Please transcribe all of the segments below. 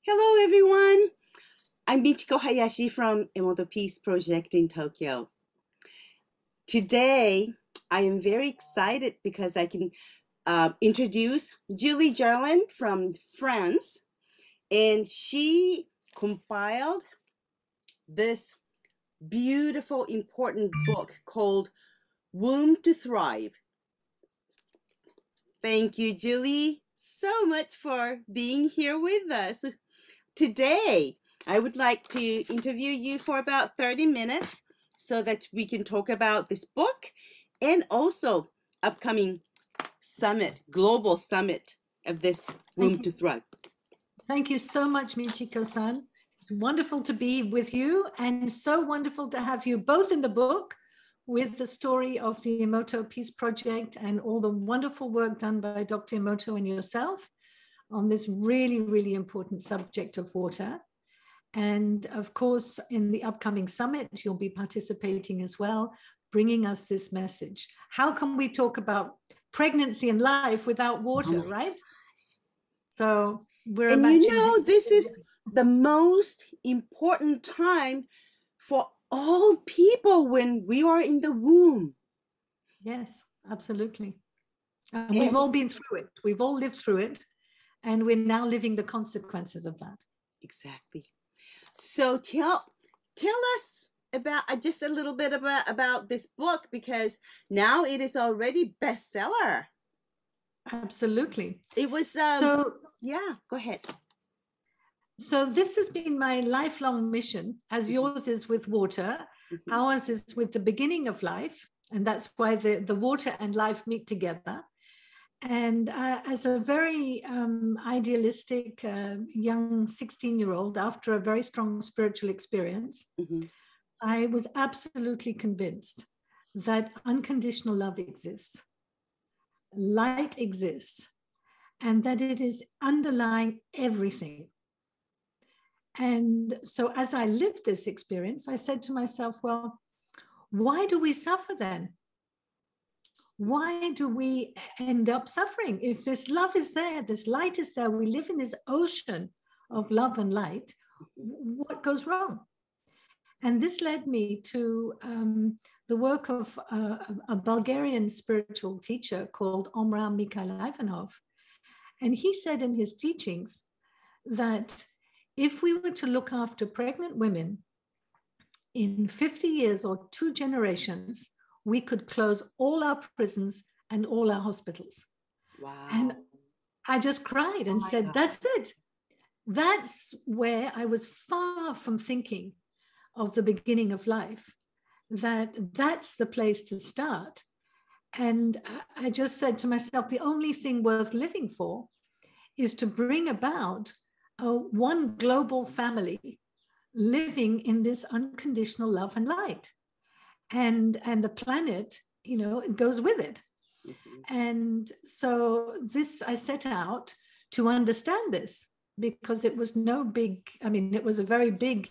Hello, everyone. I'm Michiko Hayashi from Emoto Peace Project in Tokyo. Today, I am very excited because I can introduce Julie Gerland from France, and she compiled this beautiful, important book called Womb to Thrive. Thank you, Julie, so much for being here with us. Today, I would like to interview you for about 30 minutes so that we can talk about this book and also upcoming summit, global summit of this Womb to Thrive. Thank you so much, Michiko-san. It's wonderful to be with you and so wonderful to have you both in the book with the story of the Emoto Peace Project and all the wonderful work done by Dr. Emoto and yourself on this really, really important subject of water. And of course, in the upcoming summit, you'll be participating as well, bringing us this message. How can we talk about pregnancy and life without water, right? So we're And this is the most important time for all people when we are in the womb. Yes, absolutely. And we've all been through it. We've all lived through it. And we're now living the consequences of that. Exactly. So tell us about just a little bit about this book, because now it is already bestseller. Absolutely. It was yeah, go ahead. So this has been my lifelong mission, as yours is with water. Ours is with the beginning of life, and that's why the water and life meet together. And as a very idealistic young 16-year-old, after a very strong spiritual experience, I was absolutely convinced that unconditional love exists, light exists, and that it is underlying everything. And so as I lived this experience, I said to myself, well, why do we suffer then? Why do we end up suffering? If this love is there, this light is there, we live in this ocean of love and light, what goes wrong? And this led me to the work of a Bulgarian spiritual teacher called Omraam Mikhail Ivanov. And he said in his teachings that if we were to look after pregnant women in 50 years or 2 generations, we could close all our prisons and all our hospitals. Wow. And I just cried and said, that's it. That's where I was far from thinking of the beginning of life, that's the place to start. And I just said to myself, the only thing worth living for is to bring about one global family living in this unconditional love and light. And the planet, it goes with it. And so I set out to understand this, because it was it was a very big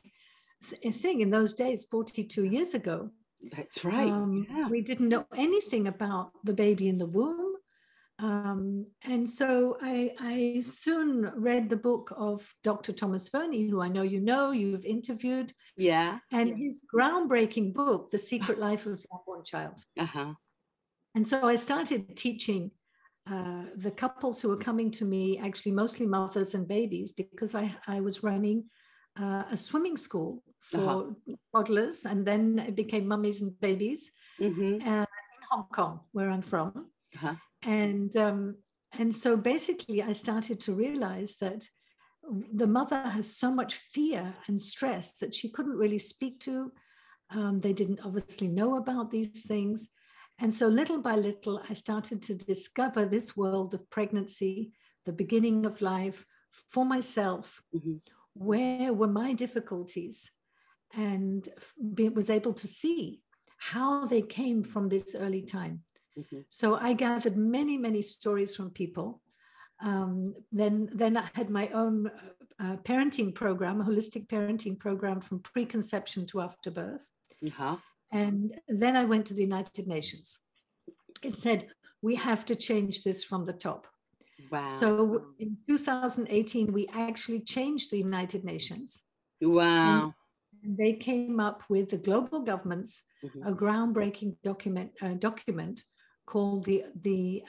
thing in those days, 42 years ago. That's right. Yeah. We didn't know anything about the baby in the womb. And so I soon read the book of Dr. Thomas Fernie, who I know you've interviewed. Yeah. And his groundbreaking book, The Secret Life of the Unborn Child. And so I started teaching the couples who were coming to me, actually mostly mothers and babies, because I was running a swimming school for toddlers, and then it became mummies and babies in Hong Kong, where I'm from. And so basically I started to realize that the mother has so much fear and stress that she couldn't really speak to. They didn't obviously know about these things. And so little by little, I started to discover this world of pregnancy, the beginning of life for myself. Where were my difficulties? And was able to see how they came from this early time. So I gathered many, many stories from people. Then I had my own parenting program, a holistic parenting program from preconception to afterbirth. And then I went to the United Nations. It said, we have to change this from the top. Wow. So in 2018, we actually changed the United Nations, and Wow. they came up with the global governments Mhm. a groundbreaking document called the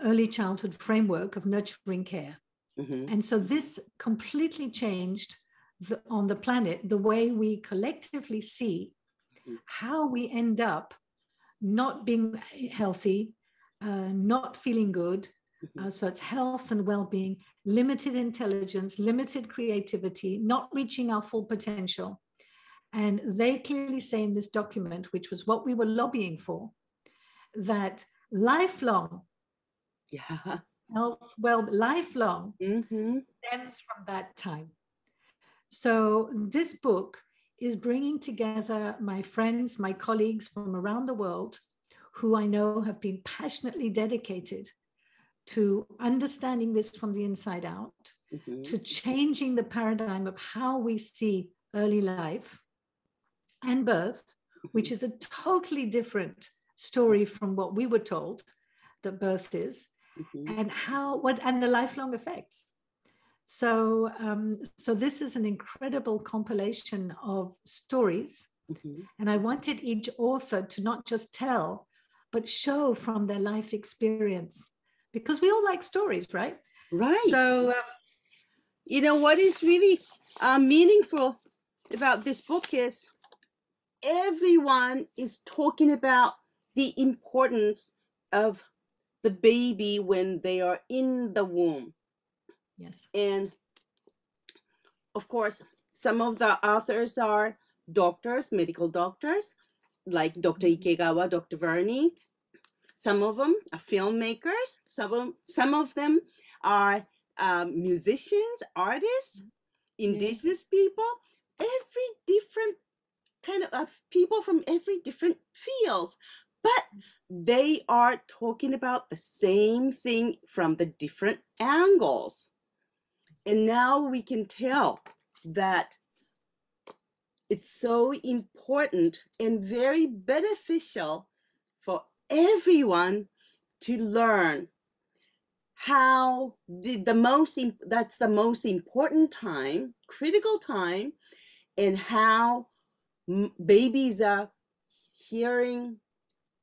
Early Childhood Framework of Nurturing Care. Mhm. And so this completely changed on the planet the way we collectively see Mhm. how we end up not being healthy, not feeling good. Mhm. So it's health and well-being, limited intelligence, limited creativity, not reaching our full potential. And they clearly say in this document, which was what we were lobbying for, that lifelong Yeah. health, well, lifelong Mhm. stems from that time. So this book is bringing together my friends, my colleagues from around the world, who I know have been passionately dedicated to understanding this from the inside out, Mhm. to changing the paradigm of how we see early life and birth, which Mhm. is a totally different story from what we were told that birth is, Mhm. and and the lifelong effects. So this is an incredible compilation of stories, Mhm. and I wanted each author to not just tell, but show from their life experience, because we all like stories, right? Right. So You know what is really meaningful about this book is everyone is talking about the importance of the baby when they are in the womb. yes, And of course, some of the authors are doctors, medical doctors, like Dr. Ikegawa, Dr. Vernie. Some of them are filmmakers. Some of them are musicians, artists, yes, indigenous people, every different kind of people from every different fields. But they are talking about the same thing from the different angles. And now we can tell that it's so important and very beneficial for everyone to learn how that's the most important time, critical time, and how babies are hearing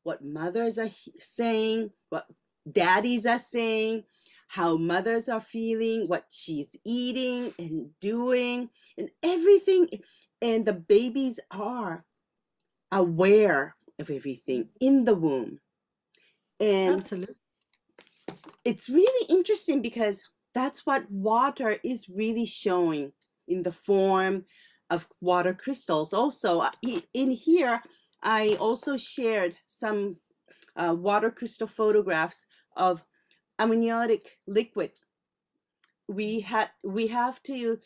what mothers are saying, what daddies are saying, how mothers are feeling, what she's eating and doing, and everything. And the babies are aware of everything in the womb. And absolutely, it's really interesting because that's what water is really showing in the form of water crystals. Also, in here, I also shared some water crystal photographs of amniotic liquid. We have to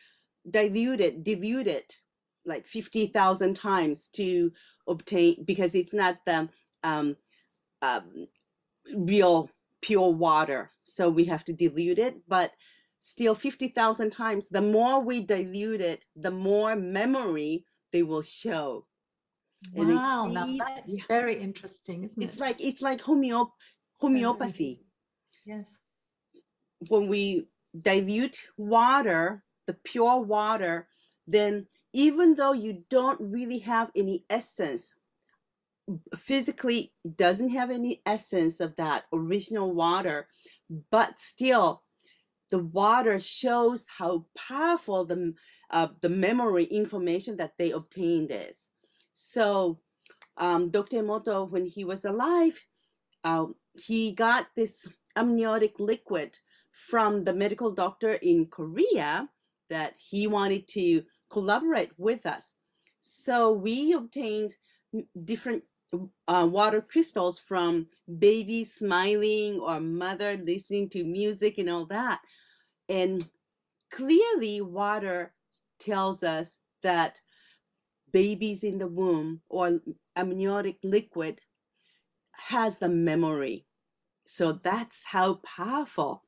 dilute it like 50,000 times to obtain, because it's not the um, um, real pure water. So we have to dilute it, but still 50,000 times. The more we dilute it, the more memory they will show. And wow, now that's yeah, very interesting, isn't it? it's like Uh, homeopathy. yes, When we dilute water, the pure water, then even though you don't really have any essence, physically it doesn't have any essence of that original water, but still the water shows how powerful the memory information that they obtained is. So Dr. Emoto, when he was alive, uh, he got this amniotic liquid from the medical doctor in Korea that he wanted to collaborate with us. So we obtained different water crystals from baby smiling or mother listening to music and all that. And clearly, water tells us that babies in the womb or amniotic liquid has the memory. So that's how powerful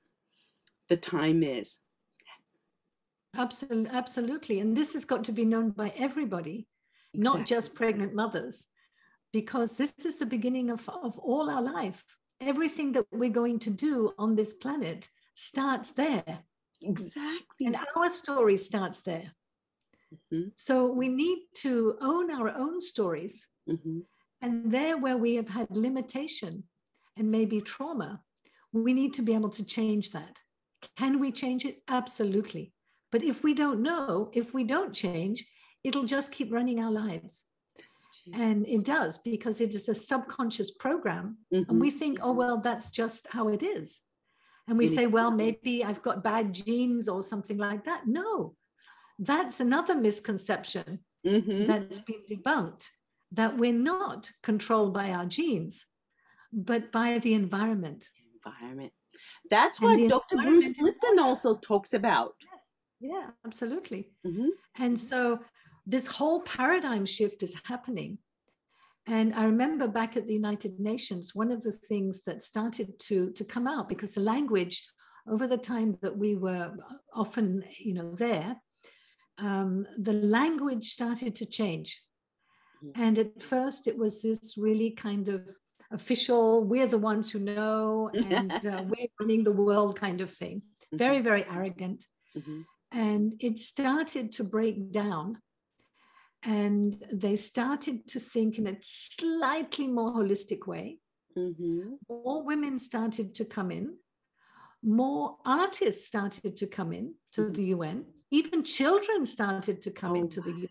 the time is. absolutely, absolutely. And this has got to be known by everybody, not Exactly. just pregnant mothers, because this is the beginning of all our life. Everything that we're going to do on this planet starts there. Exactly. And our story starts there. Mm-hmm. So we need to own our own stories. Mm-hmm. And there where we have had limitation and maybe trauma, we need to be able to change that. Can we change it? Absolutely. But if we don't know, if we don't change, it'll just keep running our lives. And it does, because it is a subconscious program. Mm-hmm. And we think, oh, well, that's just how it is. And we say, well, maybe I've got bad genes or something like that. No, that's another misconception that's been debunked, that we're not controlled by our genes, but by the environment. That's what Dr. Bruce Lipton also talks about. Yeah, absolutely. And so this whole paradigm shift is happening. And I remember back at the United Nations, one of the things that started to come out, because the language over the time that we were often, there, the language started to change. And at first it was this really kind of official, we're the ones who know, and we're running the world kind of thing. Very, very arrogant. And it started to break down. And they started to think in a slightly more holistic way. More women started to come in. More artists started to come in to the UN. Even children started to come into the UN.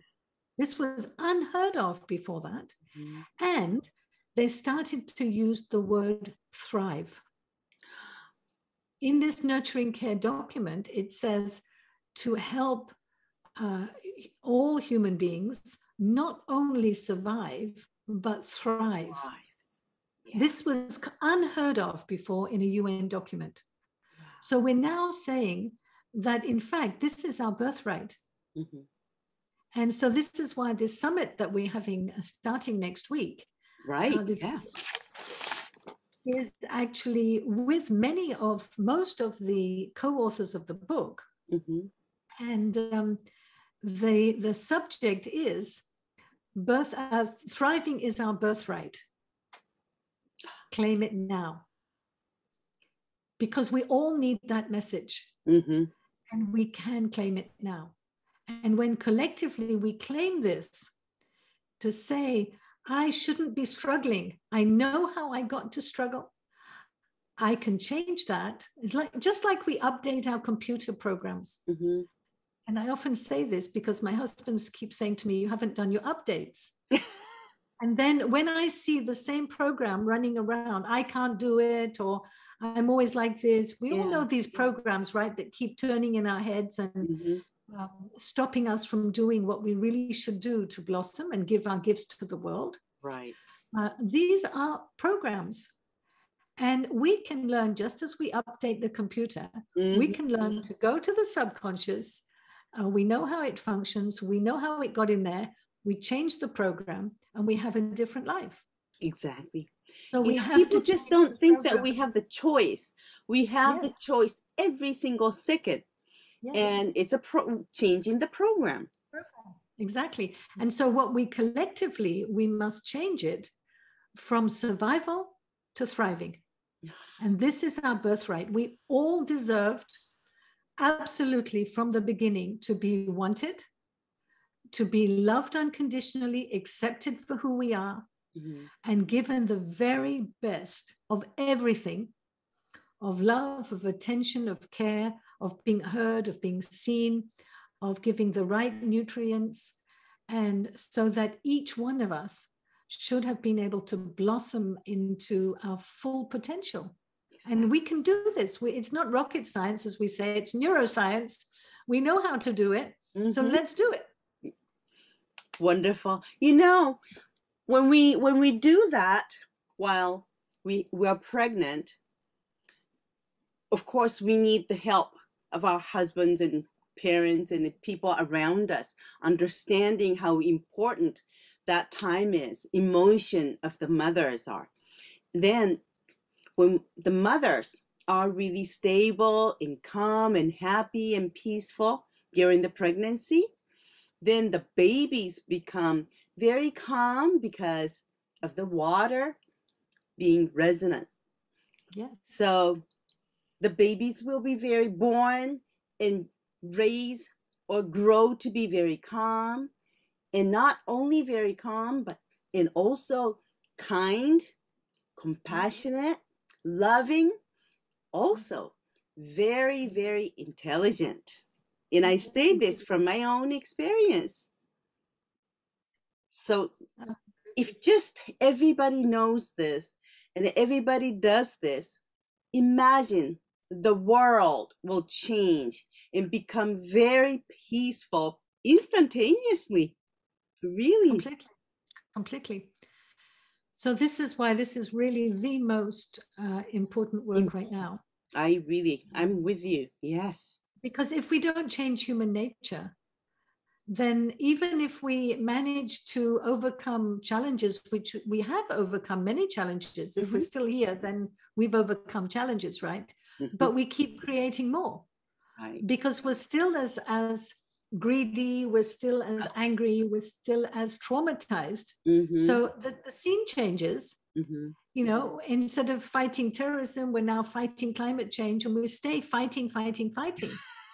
This was unheard of before that. And they started to use the word thrive. In this nurturing care document, it says to help all human beings not only survive, but thrive. Yeah. This was unheard of before in a UN document. So we're now saying that, in fact, this is our birthright. And so this is why this summit that we're having starting next week, is actually with most of the co-authors of the book. And the subject is thriving is our birthright. Claim it now. Because we all need that message. And we can claim it now. And when collectively we claim this, to say, I shouldn't be struggling. I know how I got to struggle. I can change that. It's just like we update our computer programs. And I often say this because my husband keeps saying to me, you haven't done your updates. And then when I see the same program running around, I can't do it, or I'm always like this. We all know these programs, right, that keep turning in our heads and stopping us from doing what we really should do to blossom and give our gifts to the world. These are programs. And we can learn, just as we update the computer, we can learn to go to the subconscious. We know how it functions. We know how it got in there. We change the program and we have a different life. Exactly. So people just don't think that we have the choice. We have the choice every single second. And it's changing the program. Exactly. And so what we collectively, we must change it from survival to thriving. And this is our birthright. We all deserved, absolutely from the beginning, to be wanted, to be loved unconditionally, accepted for who we are, and given the very best of everything, of love, of attention, of care, of being heard, of being seen, of giving the right nutrients, and so that each one of us should have been able to blossom into our full potential. And we can do this. It's not rocket science, as we say, it's neuroscience. We know how to do it. So let's do it. Wonderful. When we do that while we are pregnant, of course, we need the help of our husbands and parents and the people around us, understanding how important that time is, emotion of the mothers are. Then when the mothers are really stable and calm and happy and peaceful during the pregnancy, then the babies become very calm because of the water being resonant. Yeah. So the babies will be very born and raised or grow to be very calm, and not only very calm, but and also kind, compassionate, loving, also very, very intelligent. And I say this from my own experience. So if just everybody knows this and everybody does this, imagine the world will change and become very peaceful instantaneously. Really. Completely. Completely. So this is why this is really the most important work right now. I'm with you. Yes. Because if we don't change human nature, then even if we manage to overcome challenges, which we have overcome many challenges, if we're still here, then we've overcome challenges, right? But we keep creating more, Right. because we're still as greedy, we're still as angry, we're still as traumatized. So the scene changes. You know, instead of fighting terrorism, we're now fighting climate change, and we stay fighting.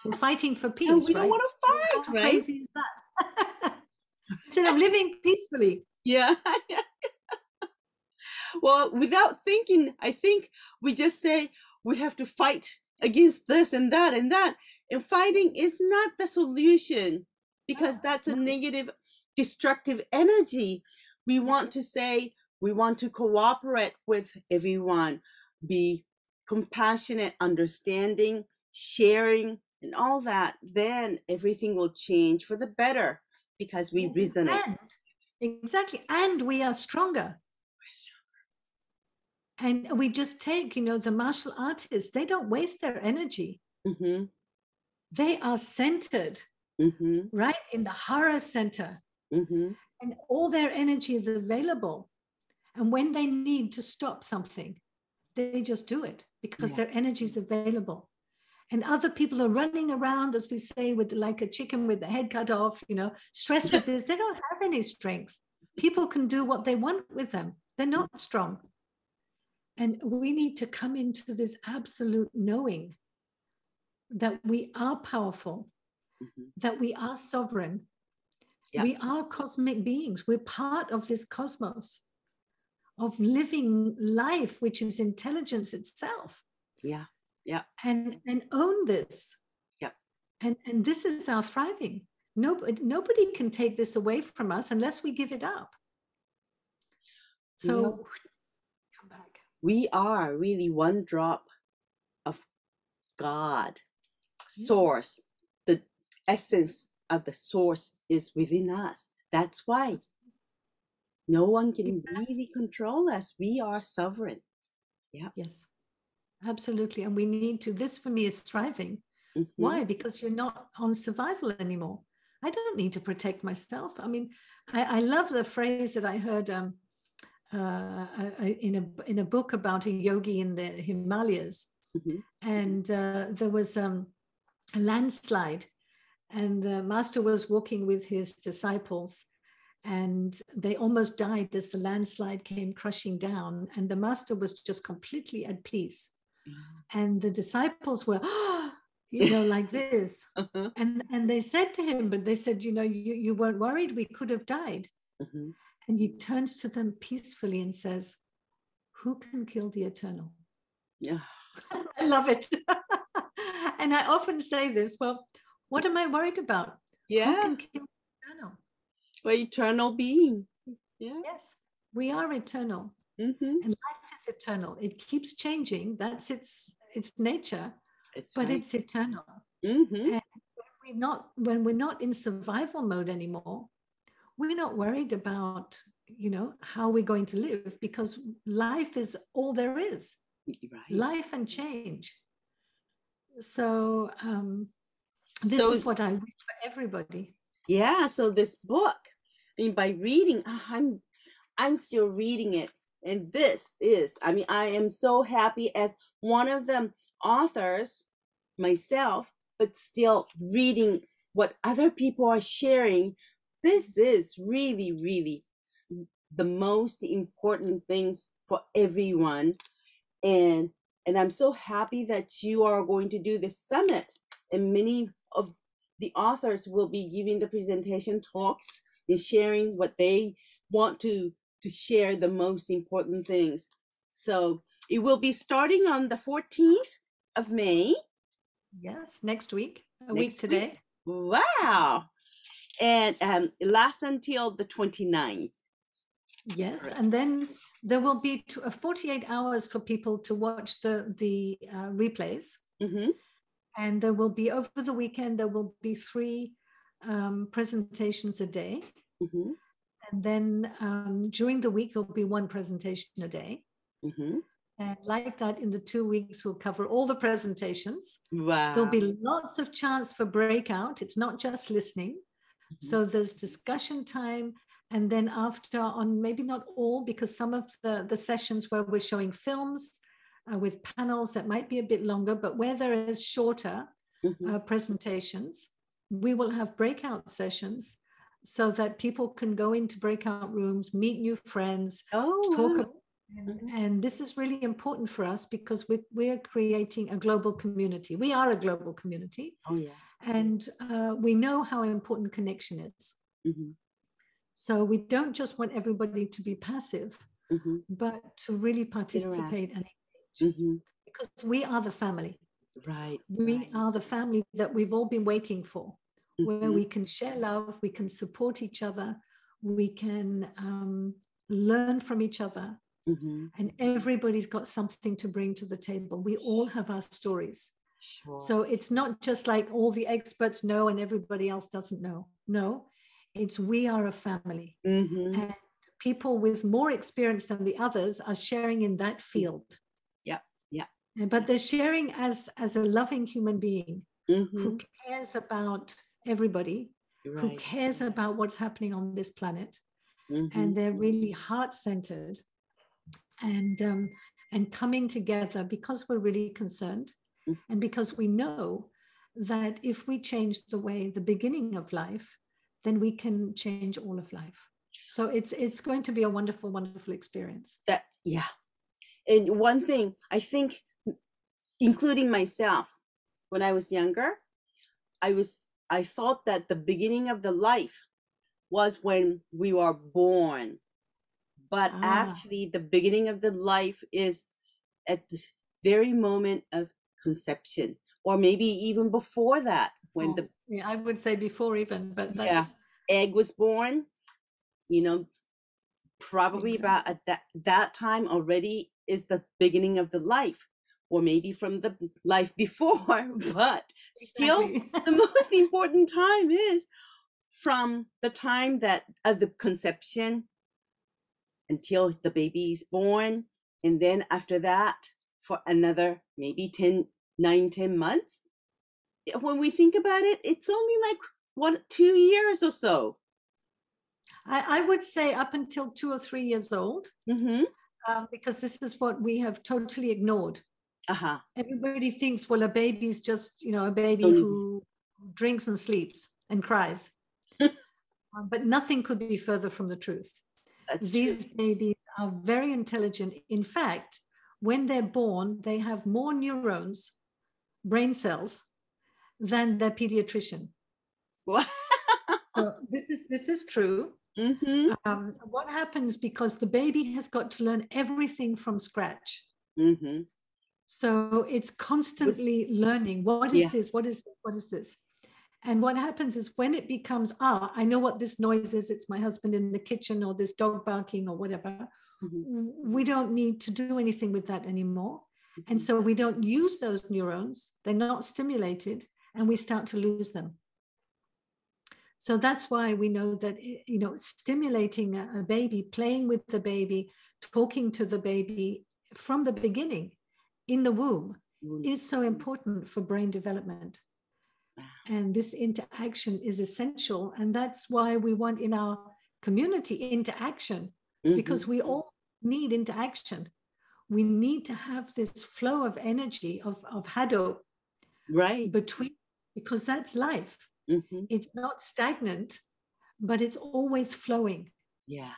We're fighting for And peace, we don't right? want to fight, How right? crazy is that? Instead of living peacefully. Yeah. Well, without thinking, I think we just say we have to fight against this and that and that. And fighting is not the solution, because that's a negative, destructive energy. We want to say we want to cooperate with everyone, be compassionate, understanding, sharing, and all that. Then everything will change for the better because we resonate. And, exactly. And we are stronger. And we just take, you know, the martial artists, they don't waste their energy. They are centered, right, in the Hara center. And all their energy is available. And when they need to stop something, they just do it because their energy is available. And other people are running around, as we say, with like a chicken with the head cut off, you know, stressed with this. They don't have any strength. People can do what they want with them. They're not strong. And we need to come into this absolute knowing that we are powerful, that we are sovereign, we are cosmic beings. We're part of this cosmos of living life, which is intelligence itself. And own this. And this is our thriving. Nobody can take this away from us unless we give it up. So, you know, come back. We are really one drop of God, source. The essence of the source is within us. That's why no one can really control us. We are sovereign. Yes, absolutely. And we need to, this for me is thriving. Why? Because you're not on survival anymore. I don't need to protect myself. I mean, I love the phrase that I heard in a book about a yogi in the Himalayas. And there was a landslide, and the master was walking with his disciples, and they almost died as the landslide came crushing down, and the master was just completely at peace. And the disciples were, you know, like this. And they said to him, but they said, you know, you weren't worried, we could have died. And he turns to them peacefully and says, who can kill the eternal? I love it. And I often say this, well, what am I worried about? Who can kill the eternal? We're eternal being. Yes, we are eternal. And life is eternal. It keeps changing. That's its nature. But it's eternal. And when we're not in survival mode anymore, we're not worried about, you know, how we're going to live, because life is all there is. Life and change. So this is what I wish for everybody. Yeah. So this book, I mean, by reading, I'm still reading it. And this is, I mean, I am so happy as one of the authors myself, but still reading what other people are sharing. This is really, really the most important things for everyone. And And I'm so happy that you are going to do this summit. And many of the authors will be giving the presentation talks and sharing what they want to share, the most important things. So it will be starting on the 14th of May. Yes, next week, a Next week today. Wow. And it lasts until the 29th. Yes, Correct. and then there will be 48 hours for people to watch the replays. Mm-hmm. And there will be, over the weekend, there will be 3 presentations a day. Mm-hmm. And then during the week, there'll be 1 presentation a day. Mm-hmm. And like that, in the 2 weeks, we'll cover all the presentations. Wow. There'll be lots of chance for breakout. It's not just listening. Mm-hmm. So there's discussion time. And then after, on maybe not all, because some of the sessions where we're showing films with panels that might be a bit longer, but where there is shorter presentations, we will have breakout sessions so that people can go into breakout rooms, meet new friends, talk about. And this is really important for us because we're creating a global community. We are a global community. Oh, yeah. And we know how important connection is. Mm-hmm. So we don't just want everybody to be passive, but to really participate and engage. Because we are the family. Right. We are the family that we've all been waiting for, where we can share love, we can support each other, we can learn from each other. And everybody's got something to bring to the table. We all have our stories. Sure. So it's not just like all the experts know and everybody else doesn't know. No, it's we are a family. And people with more experience than the others are sharing in that field. Yeah, yeah. But they're sharing as a loving human being who cares about everybody, who cares about what's happening on this planet. And they're really heart-centered. And coming together because we're really concerned and because we know that if we change the way, the beginning of life, then we can change all of life. So it's going to be a wonderful, wonderful experience. Yeah. And one thing, I think, including myself, when I was younger, I thought that the beginning of the life was when we were born. But actually, the beginning of the life is at the very moment of conception, or maybe even before that, when I would say before even, but that's egg was born. Probably about at that time already is the beginning of the life, or maybe from the life before. But still, the most important time is from the time of the conception until the baby is born. And then after that, for another maybe 9-10 months. When we think about it, it's only like 2 years or so. I would say up until 2 or 3 years old, because this is what we have totally ignored. Everybody thinks, well, a baby is just, a baby who drinks and sleeps and cries. But nothing could be further from the truth. These babies are very intelligent. In fact, when they're born, they have more neurons, brain cells, than their pediatrician. So this is true. What happens, because the baby has got to learn everything from scratch. So it's constantly learning. What is this? What is this? What is this? And what happens is when it becomes, I know what this noise is. It's my husband in the kitchen, or this dog barking, or whatever. We don't need to do anything with that anymore. And so we don't use those neurons. They're not stimulated, and we start to lose them. So that's why we know that, stimulating a baby, playing with the baby, talking to the baby from the beginning in the womb is so important for brain development. And this interaction is essential. And that's why we want in our community interaction, because we all need interaction. We need to have this flow of energy, of hado, between, because that's life. It's not stagnant, but it's always flowing. Yeah.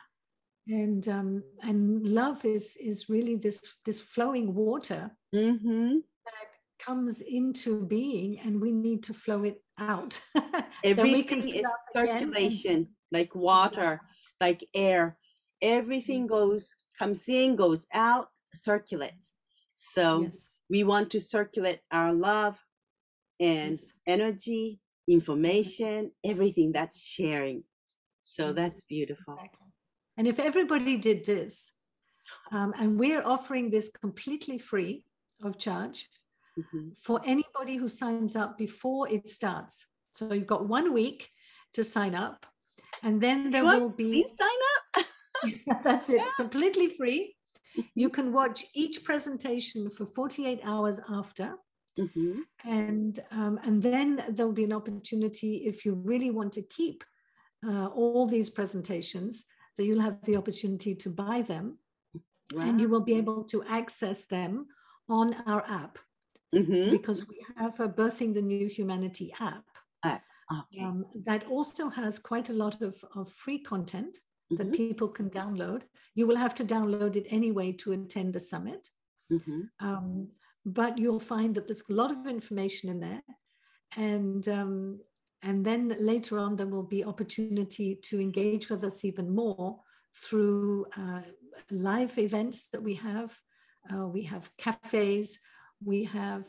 And love is really this flowing water Mm-hmm. that comes into being, and we need to flow it out. Then we can Everything fill is up again. And circulation, like exactly. water, like air. Everything comes in, goes out, circulates. So Yes, we want to circulate our love and yes, energy, exactly. information, everything that's sharing. So Yes, that's beautiful. exactly. And if everybody did this, and we're offering this completely free of charge Mm-hmm. for anybody who signs up before it starts. So you've got 1 week to sign up, and then there Anyone, will be, please sign up. that's it, completely free. Mm-hmm. You can watch each presentation for 48 hours after. Mm-hmm. And then there'll be an opportunity, if you really want to keep all these presentations, that you'll have the opportunity to buy them, and Wow. you will be able to access them on our app, Mm-hmm. because we have a Birthing the New Humanity app Okay. that also has quite a lot of free content that Mm-hmm. people can download. You will have to download it anyway to attend the summit. Mm-hmm. Um, but you'll find that there's a lot of information in there. And then later on, there will be opportunity to engage with us even more through live events that we have. We have cafes, we have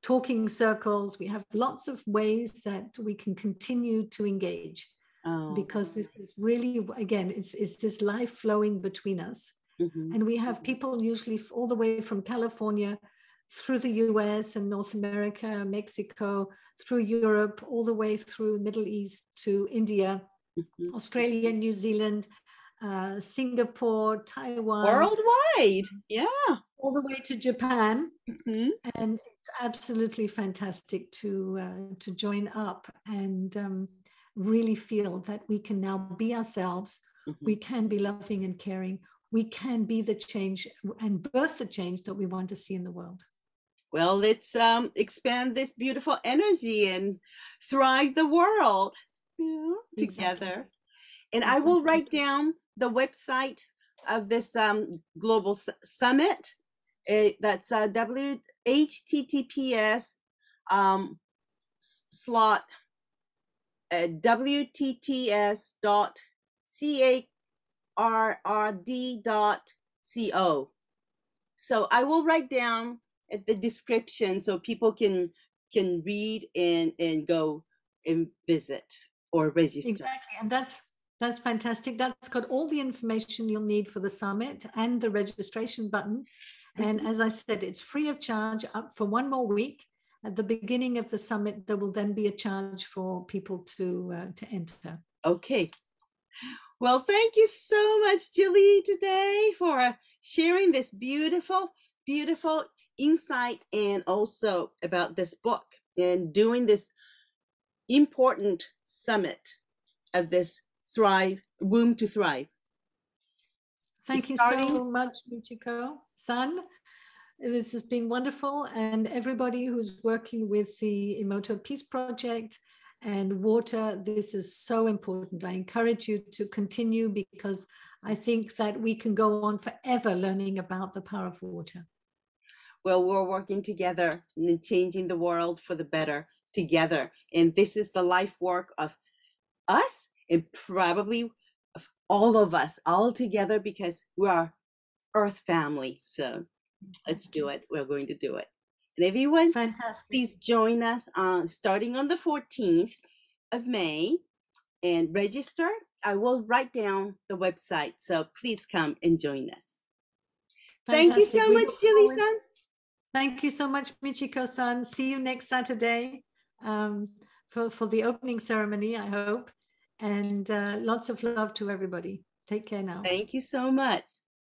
talking circles, we have lots of ways that we can continue to engage, Oh. because this is really, again, it's this life flowing between us. Mm-hmm. And we have people usually all the way from California through the US and North America, Mexico, through Europe, all the way through Middle East to India, Mm-hmm. Australia, New Zealand, Singapore, Taiwan, Worldwide. Yeah. all the way to Japan. Mm-hmm. And it's absolutely fantastic to join up and really feel that we can now be ourselves. Mm-hmm. We can be loving and caring. We can be the change and birth the change that we want to see in the world. Well, let's expand this beautiful energy and thrive the world, Exactly. together. And I will Exactly. write down the website of this global summit. That's https slot wtts.carrd.co. So I will write down at the description so people can read and go and visit or register. Exactly. And that's fantastic. That's got all the information you'll need for the summit and the registration button. And as I said, it's free of charge up for 1 more week. At the beginning of the summit, there will then be a charge for people to enter. Okay. Well, thank you so much, Julie, today for sharing this beautiful, beautiful insight, and also about this book and doing this important summit of this Womb to Thrive. Thank you so much, Michiko-san. This has been wonderful. And everybody who's working with the Emoto Peace Project and water, this is so important. I encourage you to continue, because I think that we can go on forever learning about the power of water. Well, we're working together and changing the world for the better together. And this is the life work of us, and probably of all of us all together, because we are Earth family. So let's do it. We're going to do it. And everyone, fantastic, please join us starting on the 14th of May and register. I will write down the website, so please come and join us. Fantastic. Thank you so much, Julie-san. Thank you so much, Michiko-san. See you next Saturday for the opening ceremony, I hope. And lots of love to everybody. Take care now. Thank you so much.